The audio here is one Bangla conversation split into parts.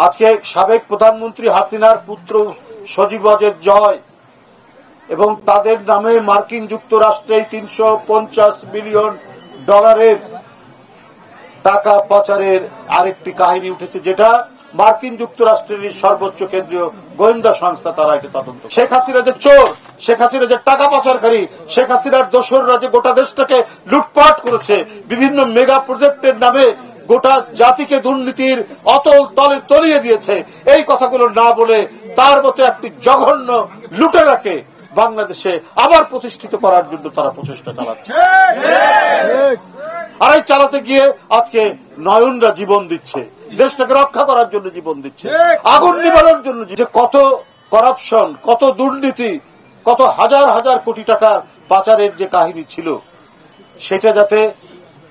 আজকে সাবেক প্রধানমন্ত্রী হাসিনার পুত্র সজীব ওয়াজেদ জয় এবং তাদের নামে মার্কিন যুক্তরাষ্ট্রে 350 বিলিয়ন ডলারের টাকা পাচারের আরেকটি কাহিনী উঠেছে, যেটা মার্কিন যুক্তরাষ্ট্রের সর্বোচ্চ কেন্দ্রীয় গোয়েন্দা সংস্থা তারা এটা তদন্ত। শেখ হাসিনা যে চোর, শেখ হাসিনা যে টাকা পাচারকারী, শেখ হাসিনার দোসররা যে গোটা দেশটাকে লুটপাট করেছে, বিভিন্ন মেগা প্রজেক্টের নামে গোটা জাতিকে দুর্নীতির অতল তলে তলিয়ে দিয়েছে, এই কথাগুলো না বলে তার মতো একটি জঘন্য লুটেরাকে বাংলাদেশে আবার প্রতিষ্ঠিত করার জন্য তারা প্রচেষ্টা চালাচ্ছে। আর এই চালাতে গিয়ে আজকে নয়নরা জীবন দিচ্ছে, দেশটাকে রক্ষা করার জন্য জীবন দিচ্ছে, আগুন নিবারণের জন্য। যে কত করাপশন, কত দুর্নীতি, কত হাজার হাজার কোটি টাকার পাচারের যে কাহিনী ছিল, সেটা যাতে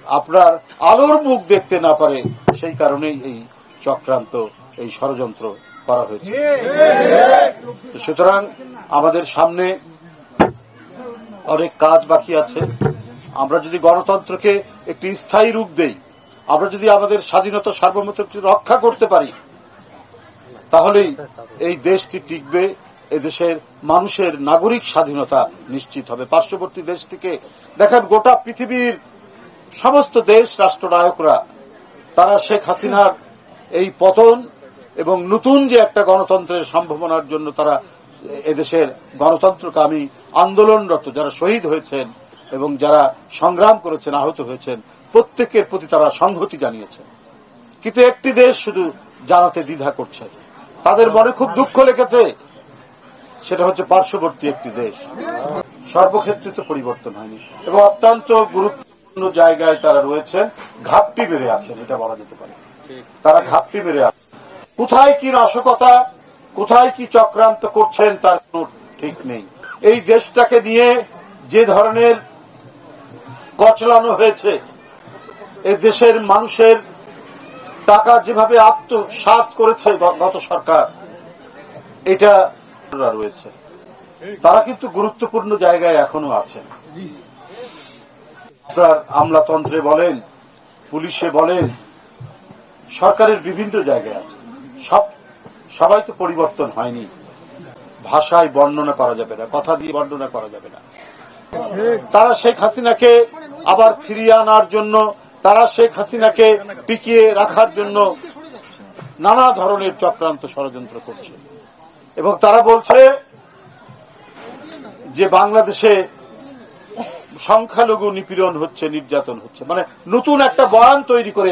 আপনার আলোর মুখ দেখতে না পারে, সেই কারণেই এই চক্রান্ত, এই ষড়যন্ত্র করা হয়েছে। সুতরাং আমাদের সামনে অনেক কাজ বাকি আছে। আমরা যদি গণতন্ত্রকে একটি স্থায়ী রূপ দেই, আমরা যদি আমাদের স্বাধীনতা সার্বভৌমত্বকে রক্ষা করতে পারি, তাহলেই এই দেশটি টিকবে, এদেশের মানুষের নাগরিক স্বাধীনতা নিশ্চিত হবে। পার্শ্ববর্তী দেশ থেকে দেখেন, গোটা পৃথিবীর সমস্ত দেশ রাষ্ট্রনায়করা তারা শেখ হাসিনার এই পতন এবং নতুন যে একটা গণতন্ত্রের সম্ভাবনার জন্য তারা এদেশের গণতন্ত্রকামী আন্দোলনরত যারা শহীদ হয়েছেন এবং যারা সংগ্রাম করেছেন, আহত হয়েছেন, প্রত্যেকের প্রতি তারা সংহতি জানিয়েছেন। কিন্তু একটি দেশ শুধু জানাতে দ্বিধা করছে, তাদের মনে খুব দুঃখ লেগেছে, সেটা হচ্ছে পার্শ্ববর্তী একটি দেশ। সর্বক্ষেত্রে তো পরিবর্তন হয়নি এবং অত্যন্ত গুরুত্বপূর্ণ জায়গায় তারা রয়েছেন, ঘাপটি মেরে আছেন, এটা বলা যেতে পারে। তারা ঘাপটি মেরে আছেন। কোথায় কি নাশকতা, কোথায় কি চক্রান্ত করছেন তার কোনো ঠিক নেই। এই দেশটাকে নিয়ে যে ধরনের কচলানো হয়েছে, এই দেশের মানুষের টাকা যেভাবে আত্মসাৎ করেছে গত সরকার, এটা রয়েছে। তারা কিন্তু গুরুত্বপূর্ণ জায়গায় এখনো আছেন। আপনার আমলাতন্ত্রে বলেন, পুলিশে বলেন, সরকারের বিভিন্ন জায়গায় আছে। সবাই তো পরিবর্তন হয়নি। ভাষায় বর্ণনা করা যাবে না, কথা দিয়ে বর্ণনা করা যাবে না। তারা শেখ হাসিনাকে আবার ফিরিয়ে আনার জন্য, তারা শেখ হাসিনাকে টিকিয়ে রাখার জন্য নানা ধরনের চক্রান্ত ষড়যন্ত্র করছে এবং তারা বলছে যে বাংলাদেশে সংখ্যালঘু নিপীড়ন হচ্ছে, নির্যাতন হচ্ছে, মানে নতুন একটা বয়ান তৈরি করে